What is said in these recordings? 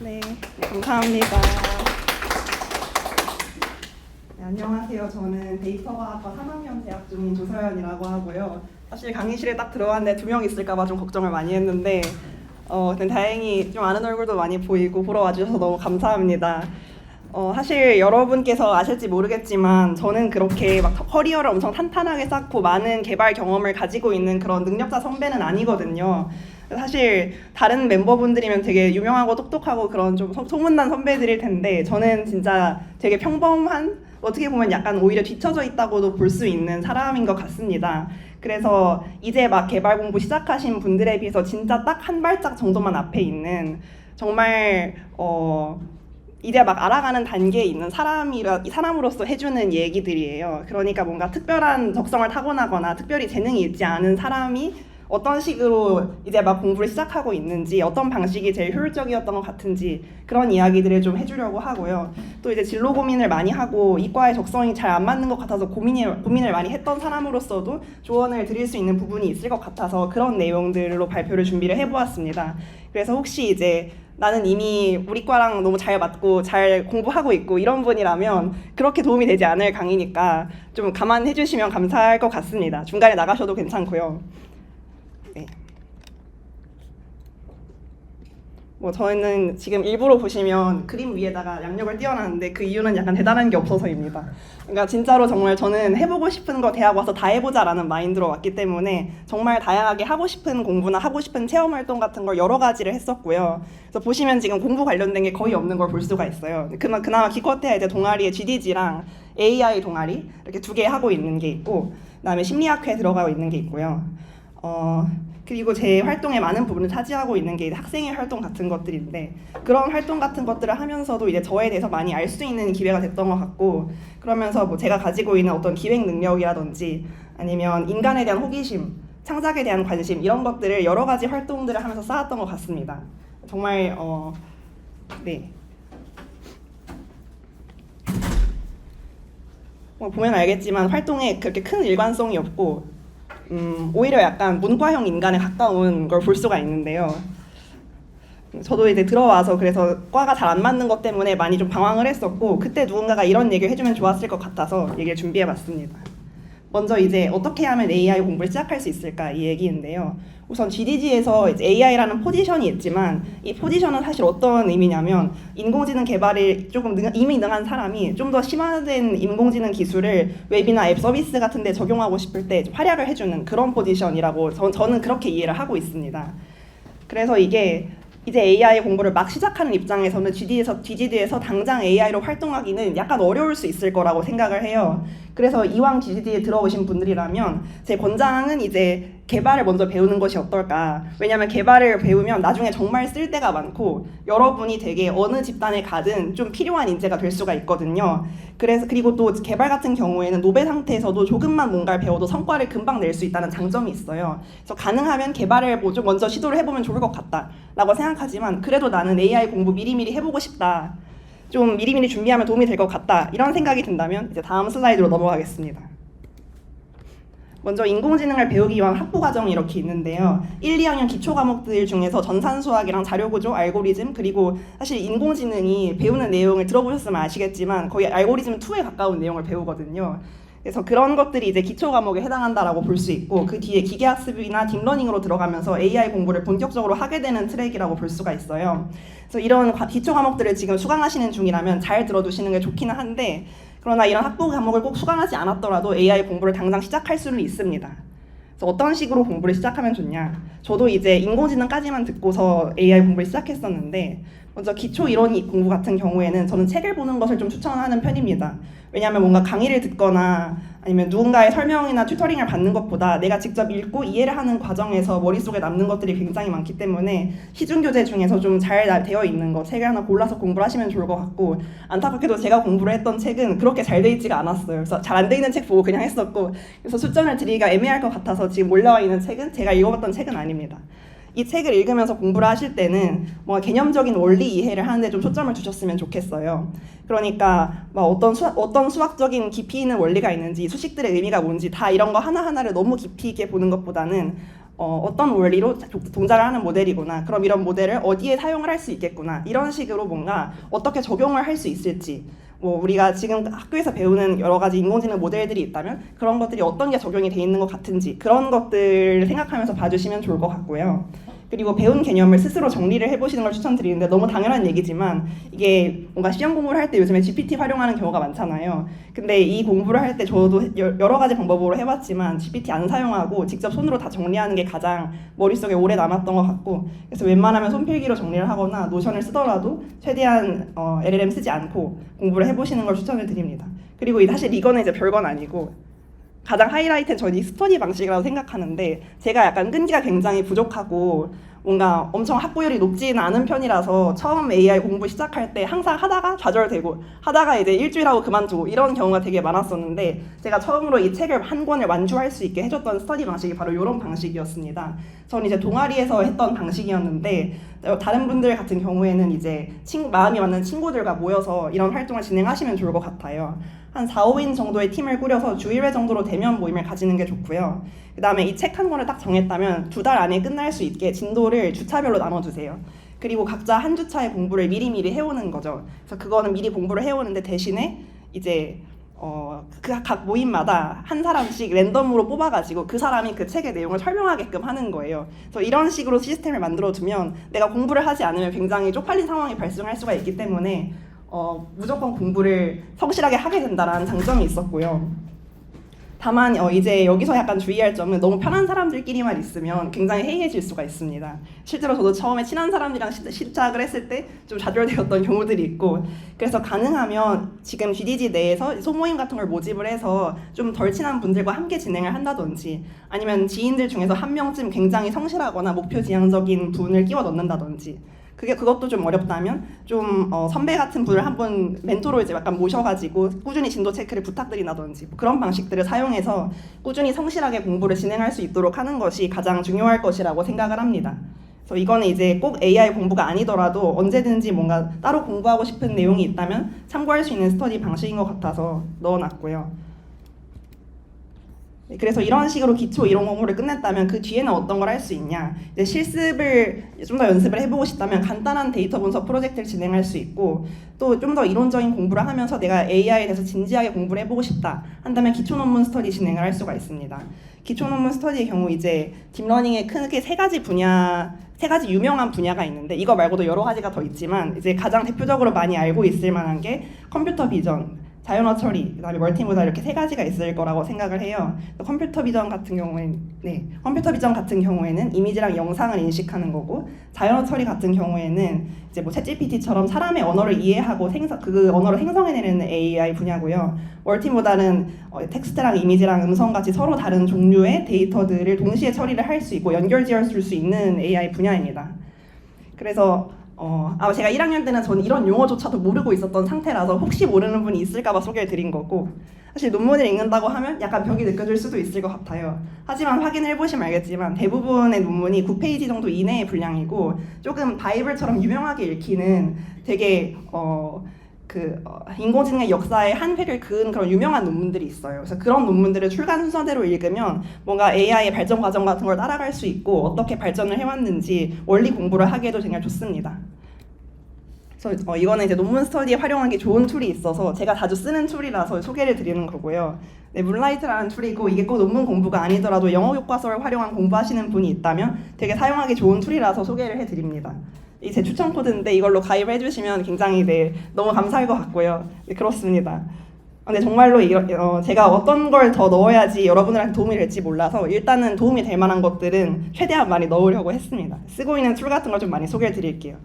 네, 감사합니다. 네, 안녕하세요. 저는 데이터과학과 3학년 재학 중인 조서연이라고 하고요. 사실 강의실에 딱 들어왔는데 2명 있을까봐 좀 걱정을 많이 했는데 근데 다행히 좀 아는 얼굴도 많이 보이고 보러 와주셔서 너무 감사합니다. 사실 여러분께서 아실지 모르겠지만 저는 그렇게 막 커리어를 엄청 탄탄하게 쌓고 많은 개발 경험을 가지고 있는 그런 능력자 선배는 아니거든요. 사실 다른 멤버분들이면 되게 유명하고 똑똑하고 그런 좀 소문난 선배들일 텐데 저는 진짜 되게 평범한, 어떻게 보면 약간 오히려 뒤처져 있다고도 볼 수 있는 사람인 것 같습니다. 그래서 이제 막 개발 공부 시작하신 분들에 비해서 진짜 딱 한 발짝 정도만 앞에 있는 정말 이제 막 알아가는 단계에 있는 사람으로서 해주는 얘기들이에요. 그러니까 뭔가 특별한 적성을 타고나거나 특별히 재능이 있지 않은 사람이 어떤 식으로 이제 막 공부를 시작하고 있는지, 어떤 방식이 제일 효율적이었던 것 같은지 그런 이야기들을 좀 해주려고 하고요. 또 이제 진로 고민을 많이 하고 이과의 적성이 잘 안 맞는 것 같아서 고민을 많이 했던 사람으로서도 조언을 드릴 수 있는 부분이 있을 것 같아서 그런 내용들로 발표를 준비를 해보았습니다. 그래서 혹시 이제 나는 이미 우리 과랑 너무 잘 맞고 잘 공부하고 있고 이런 분이라면 그렇게 도움이 되지 않을 강의니까 좀 감안해 주시면 감사할 것 같습니다. 중간에 나가셔도 괜찮고요. 네. 저는 지금 일부러 보시면 그림 위에다가 양력을 띄워놨는데 그 이유는 약간 대단한 게 없어서입니다. 그러니까 진짜로 정말 저는 해보고 싶은 거 대학 와서 다 해보자라는 마인드로 왔기 때문에 정말 다양하게 하고 싶은 공부나 하고 싶은 체험 활동 같은 걸 여러 가지를 했었고요. 그래서 보시면 지금 공부 관련된 게 거의 없는 걸 볼 수가 있어요. 그나마 기껏해야 이제 동아리에 GDG랑 AI 동아리 이렇게 2개 하고 있는 게 있고, 그다음에 심리학회에 들어가고 있는 게 있고요. 그리고 제 활동의 많은 부분을 차지하고 있는 게 학생회 활동 같은 것들인데, 그런 활동 같은 것들을 하면서도 이제 저에 대해서 많이 알 수 있는 기회가 됐던 것 같고, 그러면서 뭐 제가 가지고 있는 어떤 기획 능력이라든지 아니면 인간에 대한 호기심, 창작에 대한 관심 이런 것들을 여러 가지 활동들을 하면서 쌓았던 것 같습니다. 정말 네. 보면 알겠지만 활동에 그렇게 큰 일관성이 없고 오히려 약간 문과형 인간에 가까운 걸 볼 수가 있는데요. 저도 이제 들어와서 그래서 과가 잘 안 맞는 것 때문에 많이 좀 방황을 했었고, 그때 누군가가 이런 얘기를 해주면 좋았을 것 같아서 얘기를 준비해봤습니다. 먼저 이제 어떻게 하면 AI 공부를 시작할 수 있을까 이 얘기인데요. 우선 GDG에서 이제 AI라는 포지션이 있지만 이 포지션은 사실 어떤 의미냐면 인공지능 개발에 조금 이미 능한 사람이 좀 더 심화된 인공지능 기술을 웹이나 앱 서비스 같은 데 적용하고 싶을 때 활약을 해주는 그런 포지션이라고 저는 그렇게 이해를 하고 있습니다. 그래서 이게 이제 AI 공부를 막 시작하는 입장에서는 GDD에서 당장 AI로 활동하기는 약간 어려울 수 있을 거라고 생각을 해요. 그래서 이왕 GDD에 들어오신 분들이라면 제 권장은 이제 개발을 먼저 배우는 것이 어떨까. 왜냐하면 개발을 배우면 나중에 정말 쓸 데가 많고 여러분이 되게 어느 집단에 가든 좀 필요한 인재가 될 수가 있거든요. 그리고 또 개발 같은 경우에는 노벨 상태에서도 조금만 뭔가를 배워도 성과를 금방 낼 수 있다는 장점이 있어요. 그래서 가능하면 개발을 뭐 좀 먼저 시도를 해보면 좋을 것 같다라고 생각하지만, 그래도 나는 AI 공부 미리미리 해보고 싶다, 좀 미리미리 준비하면 도움이 될 것 같다, 이런 생각이 든다면 이제 다음 슬라이드로 넘어가겠습니다. 먼저 인공지능을 배우기 위한 학부 과정이 이렇게 있는데요. 1, 2학년 기초 과목들 중에서 전산수학이랑 자료구조, 알고리즘, 그리고 사실 인공지능이 배우는 내용을 들어보셨으면 아시겠지만 거의 알고리즘 2에 가까운 내용을 배우거든요. 그래서 그런 것들이 이제 기초 과목에 해당한다라고 볼 수 있고, 그 뒤에 기계학습이나 딥러닝으로 들어가면서 AI 공부를 본격적으로 하게 되는 트랙이라고 볼 수가 있어요. 그래서 이런 기초 과목들을 지금 수강하시는 중이라면 잘 들어두시는 게 좋기는 한데, 그러나 이런 학부 과목을 꼭 수강하지 않았더라도 AI 공부를 당장 시작할 수는 있습니다. 그래서 어떤 식으로 공부를 시작하면 좋냐? 저도 이제 인공지능까지만 듣고서 AI 공부를 시작했었는데, 먼저 기초 이론 공부 같은 경우에는 저는 책을 보는 것을 좀 추천하는 편입니다. 왜냐하면 뭔가 강의를 듣거나 아니면 누군가의 설명이나 튜터링을 받는 것보다 내가 직접 읽고 이해를 하는 과정에서 머릿속에 남는 것들이 굉장히 많기 때문에 시중교재 중에서 좀 잘 되어 있는 거 책을 하나 골라서 공부를 하시면 좋을 것 같고, 안타깝게도 제가 공부를 했던 책은 그렇게 잘 돼 있지가 않았어요. 그래서 잘 안 돼 있는 책 보고 그냥 했었고, 그래서 추천을 드리기가 애매할 것 같아서 지금 올라와 있는 책은 제가 읽어봤던 책은 아닙니다. 이 책을 읽으면서 공부를 하실 때는 뭐 개념적인 원리 이해를 하는데 좀 초점을 두셨으면 좋겠어요. 그러니까 뭐 어떤 수학적인 깊이 있는 원리가 있는지, 수식들의 의미가 뭔지 다 이런 거 하나하나를 너무 깊이 있게 보는 것보다는 어떤 원리로 동작을 하는 모델이구나. 그럼 이런 모델을 어디에 사용을 할 수 있겠구나. 이런 식으로 뭔가 어떻게 적용을 할 수 있을지. 뭐 우리가 지금 학교에서 배우는 여러 가지 인공지능 모델들이 있다면 그런 것들이 어떤 게 적용이 돼 있는 것 같은지 그런 것들을 생각하면서 봐주시면 좋을 것 같고요. 그리고 배운 개념을 스스로 정리를 해보시는 걸 추천드리는데 너무 당연한 얘기지만 이게 뭔가 시험 공부를 할 때 요즘에 GPT 활용하는 경우가 많잖아요. 근데 이 공부를 할 때 저도 여러 가지 방법으로 해봤지만 GPT 안 사용하고 직접 손으로 다 정리하는 게 가장 머릿속에 오래 남았던 것 같고 그래서 웬만하면 손필기로 정리를 하거나 노션을 쓰더라도 최대한 LLM 쓰지 않고 공부를 해보시는 걸 추천을 드립니다. 그리고 사실 이거는 이제 별건 아니고 가장 하이라이트는 저는 이 스터디 방식이라고 생각하는데 제가 약간 끈기가 굉장히 부족하고 뭔가 엄청 학구열이 높지는 않은 편이라서 처음 AI 공부 시작할 때 항상 하다가 좌절되고 하다가 이제 일주일 하고 그만두고 이런 경우가 되게 많았었는데 제가 처음으로 이 책을 한 권을 완주할 수 있게 해줬던 스터디 방식이 바로 이런 방식이었습니다. 저는 이제 동아리에서 했던 방식이었는데 다른 분들 같은 경우에는 이제 마음이 맞는 친구들과 모여서 이런 활동을 진행하시면 좋을 것 같아요. 한 4, 5인 정도의 팀을 꾸려서 주 1회 정도로 대면 모임을 가지는 게 좋고요. 그 다음에 이 책 한 권을 딱 정했다면 2달 안에 끝날 수 있게 진도를 주차별로 나눠주세요. 그리고 각자 한 주차의 공부를 미리미리 해오는 거죠. 그래서 그거는 미리 공부를 해오는데 대신에 이제 각 모임마다 한 사람씩 랜덤으로 뽑아가지고 그 사람이 그 책의 내용을 설명하게끔 하는 거예요. 그래서 이런 식으로 시스템을 만들어두면 내가 공부를 하지 않으면 굉장히 쪽팔린 상황이 발생할 수가 있기 때문에 무조건 공부를 성실하게 하게 된다는 장점이 있었고요. 다만 이제 여기서 약간 주의할 점은 너무 편한 사람들끼리만 있으면 굉장히 해이해질 수가 있습니다. 실제로 저도 처음에 친한 사람들이랑 시작을 했을 때 좀 좌절되었던 경우들이 있고 그래서 가능하면 지금 GDG 내에서 소모임 같은 걸 모집을 해서 좀 덜 친한 분들과 함께 진행을 한다든지 아니면 지인들 중에서 한 명쯤 굉장히 성실하거나 목표 지향적인 분을 끼워 넣는다든지 그것도 좀 어렵다면 좀 선배 같은 분을 한번 멘토로 이제 약간 모셔가지고 꾸준히 진도 체크를 부탁드린다든지 그런 방식들을 사용해서 꾸준히 성실하게 공부를 진행할 수 있도록 하는 것이 가장 중요할 것이라고 생각을 합니다. 그래서 이거는 이제 꼭 AI 공부가 아니더라도 언제든지 뭔가 따로 공부하고 싶은 내용이 있다면 참고할 수 있는 스터디 방식인 것 같아서 넣어놨고요. 그래서 이런 식으로 기초 이론 공부를 끝냈다면 그 뒤에는 어떤 걸 할 수 있냐 이제 실습을 좀 더 연습을 해보고 싶다면 간단한 데이터 분석 프로젝트를 진행할 수 있고 또 좀 더 이론적인 공부를 하면서 내가 AI에 대해서 진지하게 공부를 해보고 싶다 한다면 기초 논문 스터디 진행을 할 수가 있습니다. 기초 논문 스터디의 경우 이제 딥러닝의 크게 세 가지 유명한 분야가 있는데 이거 말고도 여러 가지가 더 있지만 이제 가장 대표적으로 많이 알고 있을 만한 게 컴퓨터 비전 자연어 처리, 그다음에 멀티모달 이렇게 세 가지가 있을 거라고 생각을 해요. 컴퓨터 비전 같은 경우에는 이미지랑 영상을 인식하는 거고, 자연어 처리 같은 경우에는 이제 뭐 챗GPT처럼 사람의 언어를 이해하고 그 언어를 생성해내는 AI 분야고요. 멀티모달은 텍스트랑 이미지랑 음성 같이 서로 다른 종류의 데이터들을 동시에 처리를 할 수 있고 연결지을 수 있는 AI 분야입니다. 그래서 제가 1학년 때는 저는 이런 용어조차도 모르고 있었던 상태라서 혹시 모르는 분이 있을까 봐 소개를 드린 거고 사실 논문을 읽는다고 하면 약간 벽이 느껴질 수도 있을 것 같아요. 하지만 확인을 해보시면 알겠지만 대부분의 논문이 9페이지 정도 이내의 분량이고 조금 바이블처럼 유명하게 읽히는 되게 인공지능의 역사의 한 획을 그은 그런 유명한 논문들이 있어요. 그래서 그런 논문들을 출간 순서대로 읽으면 뭔가 AI의 발전 과정 같은 걸 따라갈 수 있고 어떻게 발전을 해왔는지 원리 공부를 하기에도 정말 좋습니다. 그래서 이거는 이제 논문 스터디에 활용하기 좋은 툴이 있어서 제가 자주 쓰는 툴이라서 소개를 드리는 거고요. 네, 문라이트라는 툴이고 이게 꼭 논문 공부가 아니더라도 영어 교과서를 활용한 공부하시는 분이 있다면 되게 사용하기 좋은 툴이라서 소개를 해드립니다. 이 제 추천 코드인데 이걸로 가입을 해주시면 굉장히 너무 감사할 것 같고요. 네, 그렇습니다. 근데 정말로 제가 어떤 걸 더 넣어야지 여러분들한테 도움이 될지 몰라서 일단은 도움이 될 만한 것들은 최대한 많이 넣으려고 했습니다. 쓰고 있는 툴 같은 걸 좀 많이 소개해 드릴게요.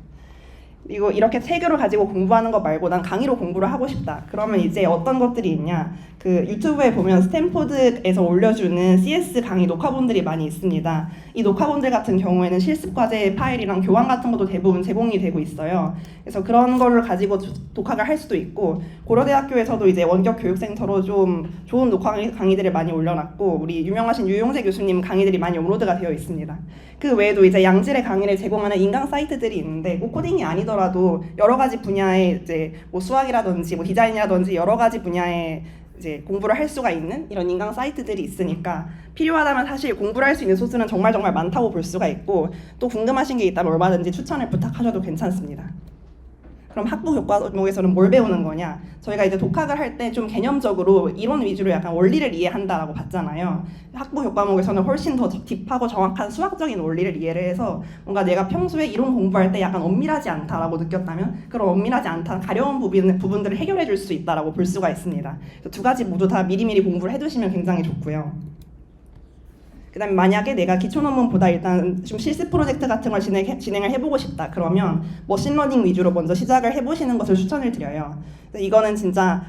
그리고 이렇게 체계를 가지고 공부하는 거 말고 난 강의로 공부를 하고 싶다. 그러면 이제 어떤 것들이 있냐? 유튜브에 보면 스탠포드에서 올려주는 CS 강의 녹화본들이 많이 있습니다. 이 녹화본들 같은 경우에는 실습 과제 파일이랑 교환 같은 것도 대부분 제공이 되고 있어요. 그래서 그런 거를 가지고 독학을 할 수도 있고 고려대학교에서도 이제 원격 교육센터로 좀 좋은 녹화 강의들을 많이 올려놨고 우리 유명하신 유용재 교수님 강의들이 많이 업로드가 되어 있습니다. 그 외에도 이제 양질의 강의를 제공하는 인강 사이트들이 있는데 꼭 코딩이 아니더라도 여러 가지 분야의 이제 뭐 수학이라든지 뭐 디자인이라든지 여러 가지 분야의 이제 공부를 할 수가 있는 이런 인강 사이트들이 있으니까 필요하다면 사실 공부를 할 수 있는 소스는 정말 많다고 볼 수가 있고, 또 궁금하신 게 있다면 얼마든지 추천을 부탁하셔도 괜찮습니다. 그럼 학부 교과 과목에서는 뭘 배우는 거냐? 저희가 이제 독학을 할 때 좀 개념적으로 이론 위주로 약간 원리를 이해한다라고 봤잖아요. 학부 교과 과목에서는 훨씬 더 딥하고 정확한 수학적인 원리를 이해를 해서 뭔가 내가 평소에 이론 공부할 때 약간 엄밀하지 않다라고 느꼈다면 그런 엄밀하지 않다 가려운 부분들을 해결해 줄 수 있다라고 볼 수가 있습니다. 두 가지 모두 다 미리미리 공부를 해두시면 굉장히 좋고요. 그다음에 만약에 내가 기초 논문보다 일단 좀 실습 프로젝트 같은 걸 진행을 해보고 싶다, 그러면 머신러닝 위주로 먼저 시작을 해보시는 것을 추천을 드려요. 이거는 진짜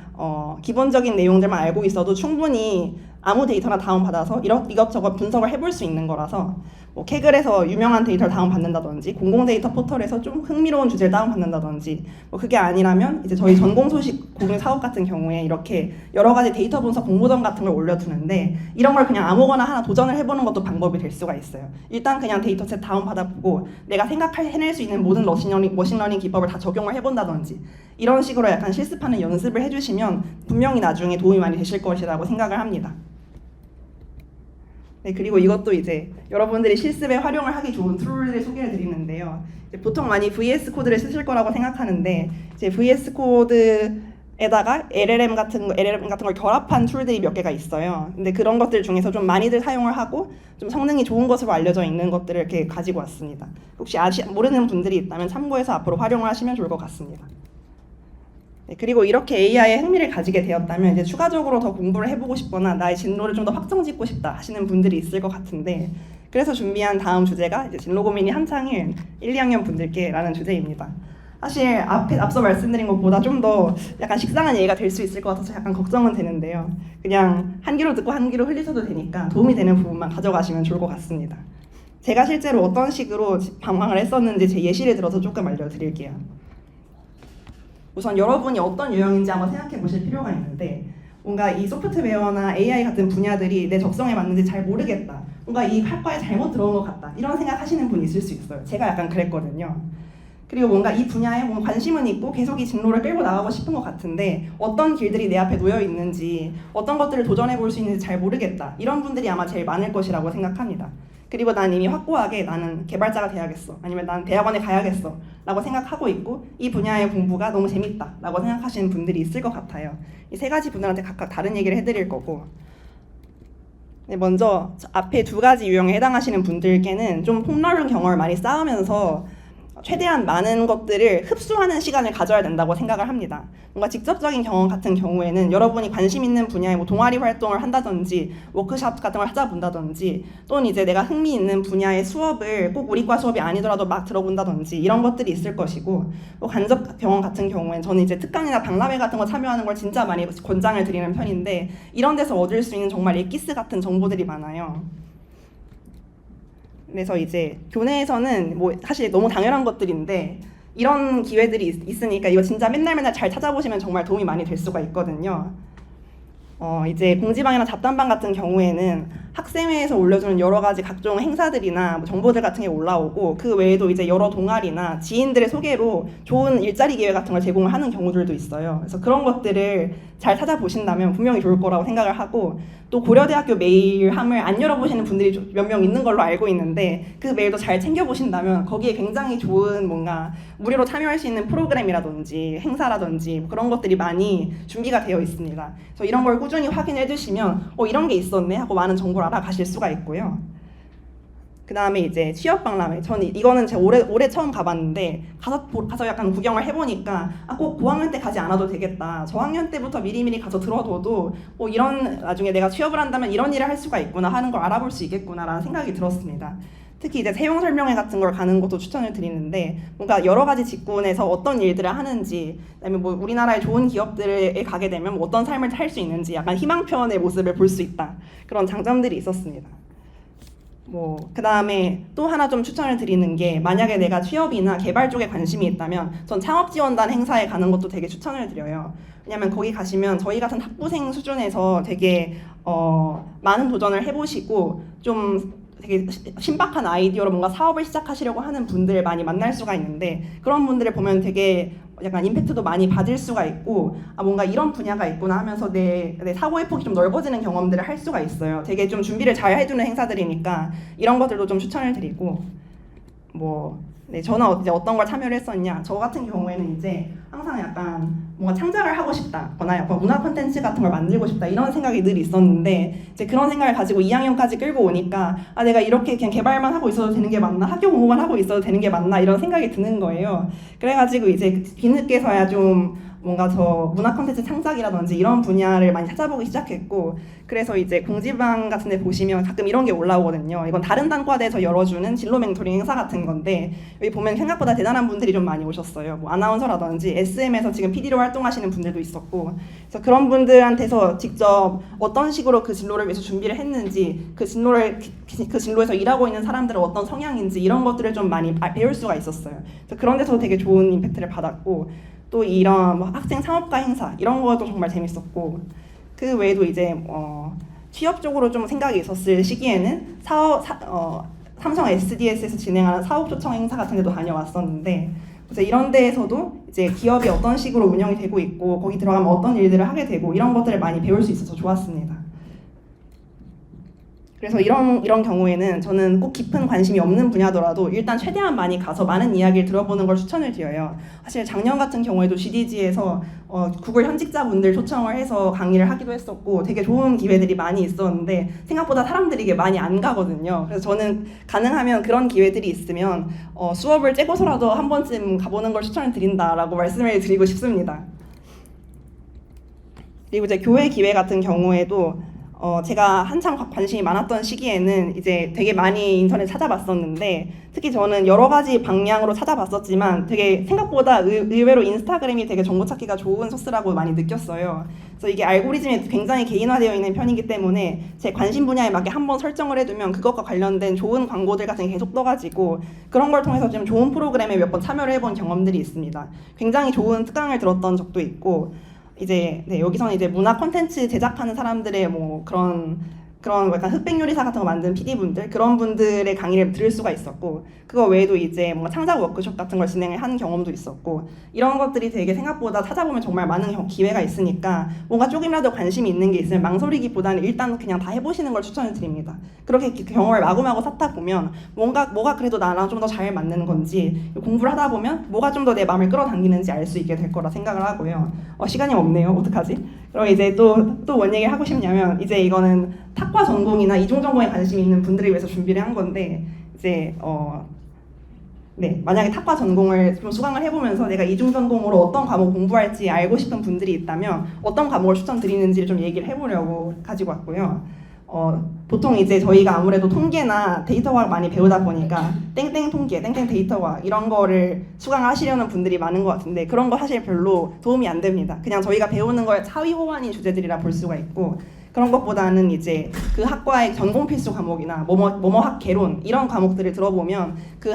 기본적인 내용들만 알고 있어도 충분히 아무 데이터나 다운받아서 이것저것 분석을 해볼 수 있는 거라서, 뭐 캐글에서 유명한 데이터를 다운받는다든지 공공 데이터 포털에서 좀 흥미로운 주제를 다운받는다든지, 뭐 그게 아니라면 이제 저희 전공 소식 공유 사업 같은 경우에 이렇게 여러 가지 데이터 분석 공모전 같은 걸 올려두는데, 이런 걸 그냥 아무거나 하나 도전을 해보는 것도 방법이 될 수가 있어요. 일단 그냥 데이터셋 다운받아보고 내가 해낼 수 있는 모든 머신러닝 기법을 다 적용을 해본다든지, 이런 식으로 약간 실습하는 연습을 해주시면 분명히 나중에 도움이 많이 되실 것이라고 생각을 합니다. 네, 그리고 이것도 이제 여러분들이 실습에 활용을 하기 좋은 툴을 소개해 드리는데요. 보통 많이 VS 코드를 쓰실 거라고 생각하는데, 이제 VS 코드에다가 LLM 같은 걸 결합한 툴들이 몇 개가 있어요. 근데 그런 것들 중에서 좀 많이들 사용을 하고 좀 성능이 좋은 것으로 알려져 있는 것들을 이렇게 가지고 왔습니다. 혹시 모르는 분들이 있다면 참고해서 앞으로 활용을 하시면 좋을 것 같습니다. 네, 그리고 이렇게 AI에 흥미를 가지게 되었다면 이제 추가적으로 더 공부를 해보고 싶거나 나의 진로를 좀 더 확정짓고 싶다 하시는 분들이 있을 것 같은데, 그래서 준비한 다음 주제가 이제 진로 고민이 한창인 1, 2학년 분들께라는 주제입니다. 사실 앞서 말씀드린 것보다 좀 더 약간 식상한 얘기가 될 수 있을 것 같아서 약간 걱정은 되는데요. 그냥 한 귀로 듣고 한 귀로 흘리셔도 되니까 도움이 되는 부분만 가져가시면 좋을 것 같습니다. 제가 실제로 어떤 식으로 방황을 했었는지 제 예시를 들어서 조금 알려드릴게요. 우선 여러분이 어떤 유형인지 한번 생각해 보실 필요가 있는데, 뭔가 이 소프트웨어나 AI 같은 분야들이 내 적성에 맞는지 잘 모르겠다, 뭔가 이 학과에 잘못 들어온 것 같다, 이런 생각하시는 분이 있을 수 있어요. 제가 약간 그랬거든요. 그리고 뭔가 이 분야에 뭔가 관심은 있고 계속 이 진로를 끌고 나가고 싶은 것 같은데 어떤 길들이 내 앞에 놓여 있는지, 어떤 것들을 도전해 볼 수 있는지 잘 모르겠다, 이런 분들이 아마 제일 많을 것이라고 생각합니다. 그리고 난 이미 확고하게 나는 개발자가 돼야겠어, 아니면 난 대학원에 가야겠어 라고 생각하고 있고 이 분야의 공부가 너무 재밌다 라고 생각하시는 분들이 있을 것 같아요. 이 세 가지 분들한테 각각 다른 얘기를 해드릴 거고, 네, 먼저 앞에 두 가지 유형에 해당하시는 분들께는 좀 폭넓은 경험을 많이 쌓으면서 최대한 많은 것들을 흡수하는 시간을 가져야 된다고 생각을 합니다. 뭔가 직접적인 경험 같은 경우에는 여러분이 관심 있는 분야에 뭐 동아리 활동을 한다든지 워크숍 같은 걸 찾아본다든지, 또는 이제 내가 흥미 있는 분야의 수업을 꼭 우리 과 수업이 아니더라도 막 들어본다든지, 이런 것들이 있을 것이고, 뭐 간접 경험 같은 경우에는 저는 이제 특강이나 박람회 같은 거 참여하는 걸 진짜 많이 권장을 드리는 편인데, 이런 데서 얻을 수 있는 정말 엑기스 같은 정보들이 많아요. 그래서 이제 교내에서는 뭐 사실 너무 당연한 것들인데 이런 기회들이 있으니까 이거 진짜 맨날 잘 찾아보시면 정말 도움이 많이 될 수가 있거든요. 이제 공지방이나 잡담방 같은 경우에는 학생회에서 올려주는 여러 가지 각종 행사들이나 뭐 정보들 같은 게 올라오고, 그 외에도 이제 여러 동아리나 지인들의 소개로 좋은 일자리 기회 같은 걸 제공을 하는 경우들도 있어요. 그래서 그런 것들을 잘 찾아보신다면 분명히 좋을 거라고 생각을 하고, 또 고려대학교 메일함을 안 열어보시는 분들이 몇 명 있는 걸로 알고 있는데 그 메일도 잘 챙겨보신다면 거기에 굉장히 좋은 뭔가 무료로 참여할 수 있는 프로그램이라든지 행사라든지 뭐 그런 것들이 많이 준비가 되어 있습니다. 그래서 이런 걸 꾸준히 확인해 주시면 이런 게 있었네 하고 많은 정보를 알아가실 수가 있고요. 그 다음에 이제 취업 박람회, 저는 이거는 제가 올해 처음 가봤는데 가서 약간 구경을 해보니까 꼭 고학년 때 가지 않아도 되겠다, 저학년 때부터 미리미리 가서 들어둬도 이런 나중에 내가 취업을 한다면 이런 일을 할 수가 있구나 하는 걸 알아볼 수 있겠구나라는 생각이 들었습니다. 특히 이제 채용 설명회 같은 걸 가는 것도 추천을 드리는데, 뭔가 여러 가지 직군에서 어떤 일들을 하는지, 그다음에 뭐 우리나라의 좋은 기업들에 가게 되면 뭐 어떤 삶을 살 수 있는지 약간 희망편의 모습을 볼 수 있다, 그런 장점들이 있었습니다. 그 다음에 또 하나 좀 추천을 드리는 게, 만약에 내가 취업이나 개발 쪽에 관심이 있다면 전 창업지원단 행사에 가는 것도 되게 추천을 드려요. 왜냐면 거기 가시면 저희 같은 학부생 수준에서 되게 많은 도전을 해보시고 좀 되게 신박한 아이디어로 뭔가 사업을 시작하시려고 하는 분들 많이 만날 수가 있는데, 그런 분들을 보면 되게 약간 임팩트도 많이 받을 수가 있고 뭔가 이런 분야가 있구나 하면서 내 사고의 폭이 좀 넓어지는 경험들을 할 수가 있어요. 되게 좀 준비를 잘 해두는 행사들이니까 이런 것들도 좀 추천을 드리고 저는 이제 어떤 걸 참여를 했었냐. 저 같은 경우에는 이제 항상 약간 뭔가 창작을 하고 싶다거나 약간 문화 콘텐츠 같은 걸 만들고 싶다 이런 생각이 늘 있었는데 이제 그런 생각을 가지고 2학년까지 끌고 오니까 내가 이렇게 그냥 개발만 하고 있어도 되는 게 맞나? 학교 공부만 하고 있어도 되는 게 맞나? 이런 생각이 드는 거예요. 그래가지고 이제 뒤늦게서야 좀 뭔가 저 문화 콘텐츠 창작이라든지 이런 분야를 많이 찾아보기 시작했고 그래서 이제 공지방 같은 데 보시면 가끔 이런 게 올라오거든요. 이건 다른 단과대에서 열어주는 진로 멘토링 행사 같은 건데 여기 보면 생각보다 대단한 분들이 좀 많이 오셨어요. 아나운서라든지 SM에서 지금 PD로 활동하시는 분들도 있었고 그래서 그런 분들한테서 직접 어떤 식으로 그 진로를 위해서 준비를 했는지 그 진로에서 일하고 있는 사람들은 어떤 성향인지 이런 것들을 좀 많이 배울 수가 있었어요. 그래서 그런 데서 되게 좋은 임팩트를 받았고 또 이런 학생 창업가 행사 이런 것도 정말 재밌었고 그 외에도 이제 취업 쪽으로 좀 생각이 있었을 시기에는 삼성 SDS에서 진행하는 사업 초청 행사 같은 데도 다녀왔었는데 그래서 이런 데에서도 이제 기업이 어떤 식으로 운영이 되고 있고 거기 들어가면 어떤 일들을 하게 되고 이런 것들을 많이 배울 수 있어서 좋았습니다. 그래서 이런 경우에는 저는 꼭 깊은 관심이 없는 분야더라도 일단 최대한 많이 가서 많은 이야기를 들어보는 걸 추천을 드려요. 사실 작년 같은 경우에도 GDG에서 구글 현직자분들 초청을 해서 강의를 하기도 했었고 되게 좋은 기회들이 많이 있었는데 생각보다 사람들이 이게 많이 안 가거든요. 그래서 저는 가능하면 그런 기회들이 있으면 수업을 째고서라도 한 번쯤 가보는 걸 추천을 드린다라고 말씀을 드리고 싶습니다. 그리고 이제 교회 기회 같은 경우에도 제가 한참 관심이 많았던 시기에는 이제 되게 많이 인터넷 찾아봤었는데 특히 저는 여러 가지 방향으로 찾아봤었지만 되게 생각보다 의외로 인스타그램이 되게 정보 찾기가 좋은 소스라고 많이 느꼈어요. 그래서 이게 알고리즘이 굉장히 개인화되어 있는 편이기 때문에 제 관심 분야에 맞게 한번 설정을 해두면 그것과 관련된 좋은 광고들 같은 게 계속 떠가지고 그런 걸 통해서 좀 좋은 프로그램에 몇 번 참여를 해본 경험들이 있습니다. 굉장히 좋은 특강을 들었던 적도 있고 이제 여기서는 이제 문화 콘텐츠 제작하는 사람들의 그런 약간 흑백 요리사 같은 거 만든 PD분들 그런 분들의 강의를 들을 수가 있었고 그거 외에도 이제 뭔가 창작 워크숍 같은 걸 진행을 하는 경험도 있었고 이런 것들이 되게 생각보다 찾아보면 정말 많은 기회가 있으니까 뭔가 조금이라도 관심이 있는 게 있으면 망설이기보다는 일단 그냥 다 해보시는 걸 추천을 드립니다. 그렇게 경험을 마구마구 쌓다 보면 뭐가 그래도 나랑 좀 더 잘 맞는 건지 공부를 하다 보면 뭐가 좀 더 내 마음을 끌어당기는지 알 수 있게 될 거라 생각을 하고요. 시간이 없네요. 어떡하지? 그럼 이제 또 뭔 얘기를 하고 싶냐면 이제 이거는 탁과 전공이나 이중 전공에 관심이 있는 분들을 위해서 준비를 한 건데 이제 만약에 탁과 전공을 좀 수강을 해보면서 내가 이중 전공으로 어떤 과목 공부할지 알고 싶은 분들이 있다면 어떤 과목을 추천드리는지를 좀 얘기를 해보려고 가지고 왔고요. 보통 이제 저희가 아무래도 통계나 데이터과학 많이 배우다 보니까 땡땡 통계, 땡땡 데이터과학 이런 거를 수강하시려는 분들이 많은 것 같은데 그런 거 사실 별로 도움이 안 됩니다. 그냥 저희가 배우는 걸 사위호환인 주제들이라 볼 수가 있고 그런 것보다는 이제 그 학과의 전공 필수 과목이나 뭐뭐 학 개론 이런 과목들을 들어보면 그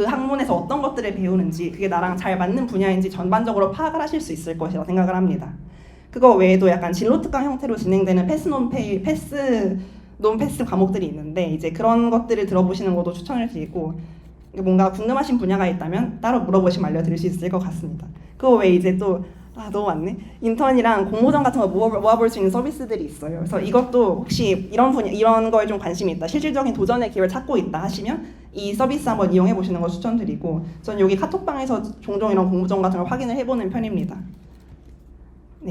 학문에서 어떤 것들을 배우는지 그게 나랑 잘 맞는 분야인지 전반적으로 파악을 하실 수 있을 것이라고 생각을 합니다. 그거 외에도 약간 진로 특강 형태로 진행되는 패스 논패스 과목들이 있는데 이제 그런 것들을 들어보시는 것도 추천을 드리고 뭔가 궁금하신 분야가 있다면 따로 물어보시면 알려드릴 수 있을 것 같습니다. 그거 외에 이제 또 너무 많네. 인턴이랑 공모전 같은 거 모아볼 수 있는 서비스들이 있어요. 그래서 이것도 혹시 이런 거에 좀 관심이 있다, 실질적인 도전의 기회를 찾고 있다 하시면 이 서비스 한번 이용해 보시는 거 추천드리고 전 여기 카톡방에서 종종 이런 공모전 같은 걸 확인을 해보는 편입니다.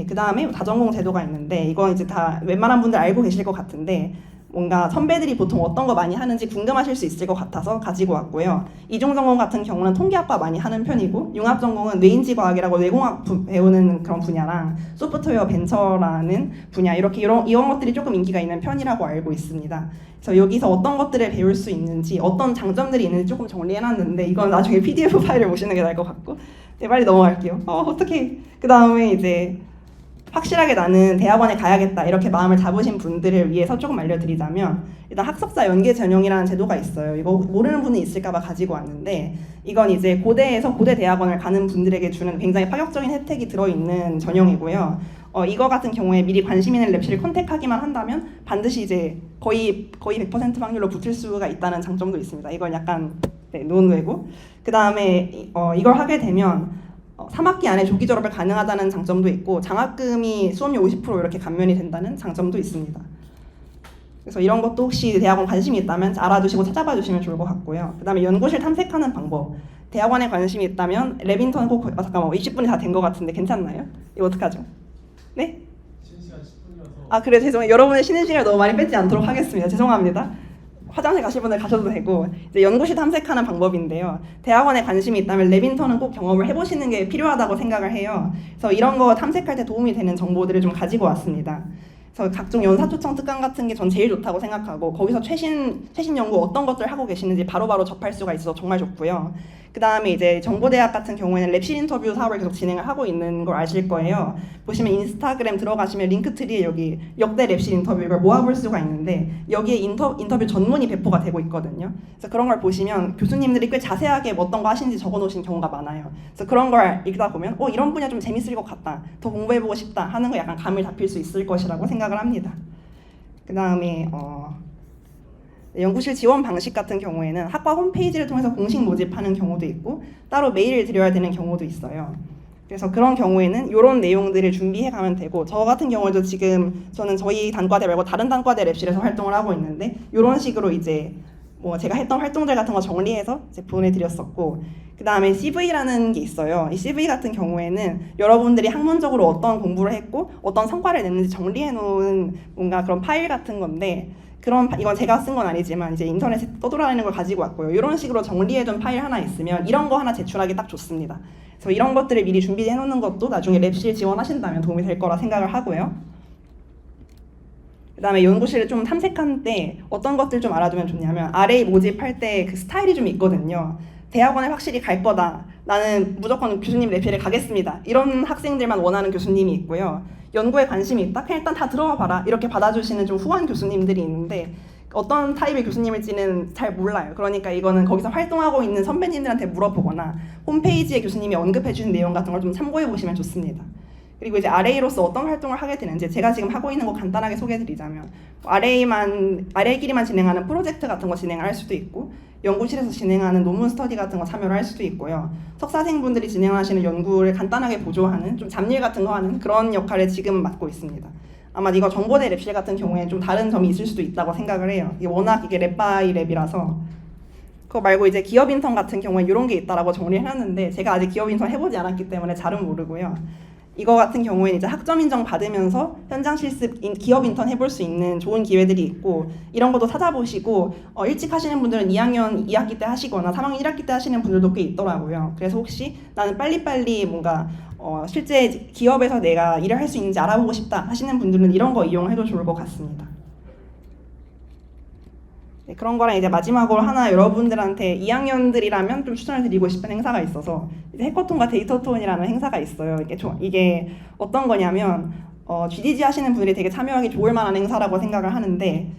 그 다음에 다전공 제도가 있는데 이건 이제 다 웬만한 분들 알고 계실 것 같은데 뭔가 선배들이 보통 어떤 거 많이 하는지 궁금하실 수 있을 것 같아서 가지고 왔고요. 이중 전공 같은 경우는 통계학과 많이 하는 편이고 융합 전공은 뇌인지과학이라고 뇌공학 배우는 그런 분야랑 소프트웨어 벤처라는 분야 이런 것들이 조금 인기가 있는 편이라고 알고 있습니다. 그래서 여기서 어떤 것들을 배울 수 있는지 어떤 장점들이 있는지 조금 정리해놨는데 이건 나중에 PDF 파일을 보시는 게 나을 것 같고 빨리 넘어갈게요. 어떡해. 그 다음에 이제 확실하게 나는 대학원에 가야겠다 이렇게 마음을 잡으신 분들을 위해서 조금 알려드리자면 일단 학습사 연계 전형이라는 제도가 있어요. 이거 모르는 분이 있을까봐 가지고 왔는데 이건 이제 고대에서 고대 대학원을 가는 분들에게 주는 굉장히 파격적인 혜택이 들어있는 전형이고요. 이거 같은 경우에 미리 관심 있는 랩실을 컨택하기만 한다면 반드시 이제 거의 100% 확률로 붙을 수가 있다는 장점도 있습니다. 이건 약간 논외고 그 다음에 이걸 하게 되면 3학기 안에 조기 졸업을 가능하다는 장점도 있고 장학금이 수업료 50% 이렇게 감면이 된다는 장점도 있습니다. 그래서 이런 것도 혹시 대학원 관심이 있다면 알아두시고 찾아봐 주시면 좋을 것 같고요. 그 다음에 연구실 탐색하는 방법. 대학원에 관심이 있다면 랩인턴 꼭 잠깐만 20분이 다 된 것 같은데 괜찮나요? 이거 어떡하죠? 네? 쉬는 시간 10분이라서. 아 그래 죄송해요. 여러분의 쉬는 시간을 너무 많이 뺏지 않도록 하겠습니다. 죄송합니다. 화장실 가실 분들 가셔도 되고 이제 연구실 탐색하는 방법인데요. 대학원에 관심이 있다면 랩인턴은 꼭 경험을 해보시는 게 필요하다고 생각을 해요. 그래서 이런 거 탐색할 때 도움이 되는 정보들을 좀 가지고 왔습니다. 그래서 각종 연사초청 특강 같은 게 전 제일 좋다고 생각하고 거기서 최신 연구 어떤 것들 하고 계시는지 바로바로 접할 수가 있어서 정말 좋고요. 그 다음에 이제 정보대학 같은 경우에는 랩실 인터뷰 사업을 계속 진행을 하고 있는 걸 아실 거예요. 보시면 인스타그램 들어가시면 링크트리에 여기 역대 랩실 인터뷰 이걸 모아볼 수가 있는데 여기에 인터뷰 전문이 배포가 되고 있거든요. 그래서 그런 걸 보시면 교수님들이 꽤 자세하게 어떤 거 하시는지 적어놓으신 경우가 많아요. 그래서 그런 걸 읽다 보면 이런 분야 좀 재밌을 것 같다, 더 공부해보고 싶다 하는 거 약간 감을 잡힐 수 있을 것이라고 생각을 합니다. 그 다음에 연구실 지원 방식 같은 경우에는 학과 홈페이지를 통해서 공식 모집하는 경우도 있고 따로 메일을 드려야 되는 경우도 있어요. 그래서 그런 경우에는 이런 내용들을 준비해 가면 되고 저 같은 경우에도 지금 저는 저희 단과대 말고 다른 단과대 랩실에서 활동을 하고 있는데 이런 식으로 이제 제가 했던 활동들 같은 거 정리해서 이제 보내드렸었고 그 다음에 CV라는 게 있어요. 이 CV 같은 경우에는 여러분들이 학문적으로 어떤 공부를 했고 어떤 성과를 냈는지 정리해 놓은 뭔가 그런 파일 같은 건데 이건 제가 쓴 건 아니지만 이제 인터넷에 떠돌아다니는 걸 가지고 왔고요. 이런 식으로 정리해둔 파일 하나 있으면 이런 거 하나 제출하기 딱 좋습니다. 그래서 이런 것들을 미리 준비해 놓는 것도 나중에 랩실 지원하신다면 도움이 될 거라 생각을 하고요. 그 다음에 연구실을 좀 탐색할 때 어떤 것들 좀 알아두면 좋냐면 RA 모집할 때 그 스타일이 좀 있거든요. 대학원에 확실히 갈 거다. 나는 무조건 교수님 랩실에 가겠습니다. 이런 학생들만 원하는 교수님이 있고요. 연구에 관심이 있다? 그냥 일단 다 들어와 봐라. 이렇게 받아주시는 좀 후한 교수님들이 있는데 어떤 타입의 교수님일지는 잘 몰라요. 그러니까 이거는 거기서 활동하고 있는 선배님들한테 물어보거나 홈페이지에 교수님이 언급해 주신 내용 같은 걸 좀 참고해 보시면 좋습니다. 그리고 이제 RA로서 어떤 활동을 하게 되는지 제가 지금 하고 있는 거 간단하게 소개해드리자면 RA끼리만 진행하는 프로젝트 같은 거 진행을 할 수도 있고 연구실에서 진행하는 논문 스터디 같은 거 참여를 할 수도 있고요. 석사생분들이 진행하시는 연구를 간단하게 보조하는 좀 잡일 같은 거 하는 그런 역할을 지금 맡고 있습니다. 아마 이거 정보대 랩실 같은 경우에 좀 다른 점이 있을 수도 있다고 생각을 해요. 이게 워낙 이게 랩바이 랩이라서 그거 말고 이제 기업 인턴 같은 경우에 이런 게 있다라고 정리를 해놨는데 제가 아직 기업 인턴 해보지 않았기 때문에 잘은 모르고요. 이거 같은 경우에는 이제 학점 인정 받으면서 현장 실습 기업 인턴 해볼 수 있는 좋은 기회들이 있고 이런 것도 찾아보시고 일찍 하시는 분들은 2학년 2학기 때 하시거나 3학년 1학기 때 하시는 분들도 꽤 있더라고요. 그래서 혹시 나는 빨리빨리 뭔가 실제 기업에서 내가 일을 할 수 있는지 알아보고 싶다 하시는 분들은 이런 거 이용해도 좋을 것 같습니다. 네, 그런 거랑 이제 마지막으로 하나 여러분들한테 2학년들이라면 좀 추천을 드리고 싶은 행사가 있어서 이제 해커톤과 데이터톤이라는 행사가 있어요. 이게 어떤 거냐면 GDG 하시는 분들이 되게 참여하기 좋을 만한 행사라고 생각을 하는데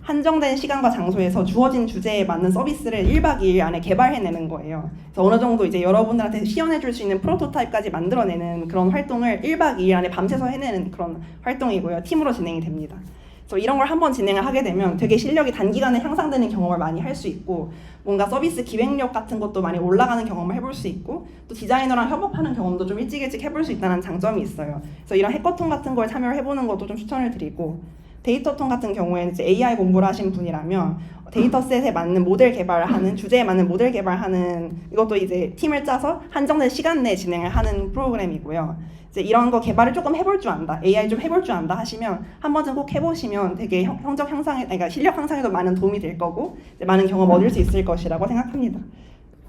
한정된 시간과 장소에서 주어진 주제에 맞는 서비스를 1박 2일 안에 개발해내는 거예요. 그래서 어느 정도 이제 여러분들한테 시연해줄 수 있는 프로토타입까지 만들어내는 그런 활동을 1박 2일 안에 밤새서 해내는 그런 활동이고요. 팀으로 진행이 됩니다. 그래서 이런 걸 한번 진행을 하게 되면 되게 실력이 단기간에 향상되는 경험을 많이 할 수 있고 뭔가 서비스 기획력 같은 것도 많이 올라가는 경험을 해볼 수 있고 또 디자이너랑 협업하는 경험도 좀 일찍 해볼 수 있다는 장점이 있어요. 그래서 이런 해커톤 같은 걸 참여를 해보는 것도 좀 추천을 드리고 데이터톤 같은 경우에는 이제 AI 공부를 하신 분이라면 데이터셋에 맞는 모델 개발을 하는 주제에 맞는 모델 개발하는 이것도 이제 팀을 짜서 한정된 시간 내에 진행을 하는 프로그램이고요. 이제 이런 거 개발을 조금 해볼 줄 안다, AI 좀 해볼 줄 안다 하시면 한 번쯤 꼭 해보시면 되게 성적 향상에, 그러니까 실력 향상에도 많은 도움이 될 거고 이제 많은 경험 얻을 수 있을 것이라고 생각합니다.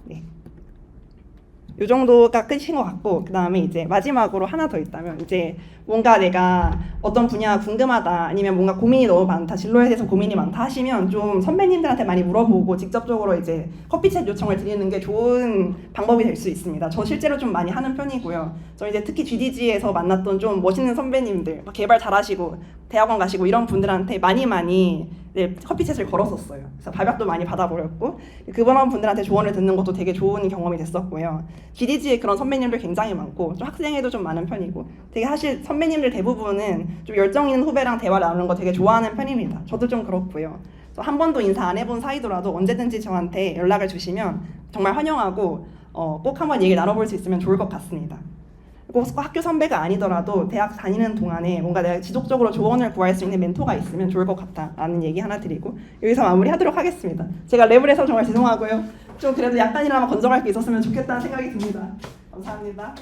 네. 이 정도가 끝인 것 같고 그 다음에 이제 마지막으로 하나 더 있다면 이제 뭔가 내가 어떤 분야 궁금하다 아니면 뭔가 고민이 너무 많다 진로에 대해서 고민이 많다 하시면 좀 선배님들한테 많이 물어보고 직접적으로 이제 커피챗 요청을 드리는 게 좋은 방법이 될 수 있습니다. 저 실제로 좀 많이 하는 편이고요. 저 이제 특히 GDG에서 만났던 좀 멋있는 선배님들 개발 잘하시고 대학원 가시고 이런 분들한테 많이 네, 커피챗을 걸었었어요. 그래서 발박도 많이 받아버렸고 그런 분들한테 조언을 듣는 것도 되게 좋은 경험이 됐었고요. GDG에 그런 선배님들 굉장히 많고 좀 학생회도 좀 많은 편이고 되게 사실 선배님들 대부분은 좀 열정 있는 후배랑 대화를 나누는 거 되게 좋아하는 편입니다. 저도 좀 그렇고요. 한 번도 인사 안 해본 사이더라도 언제든지 저한테 연락을 주시면 정말 환영하고 꼭 한번 얘기를 나눠볼 수 있으면 좋을 것 같습니다. 꼭 학교 선배가 아니더라도 대학 다니는 동안에 뭔가 내가 지속적으로 조언을 구할 수 있는 멘토가 있으면 좋을 것 같다라는 얘기 하나 드리고 여기서 마무리하도록 하겠습니다. 제가 랩을 해서 정말 죄송하고요. 좀 그래도 약간이나마 건져갈 게 있었으면 좋겠다는 생각이 듭니다. 감사합니다.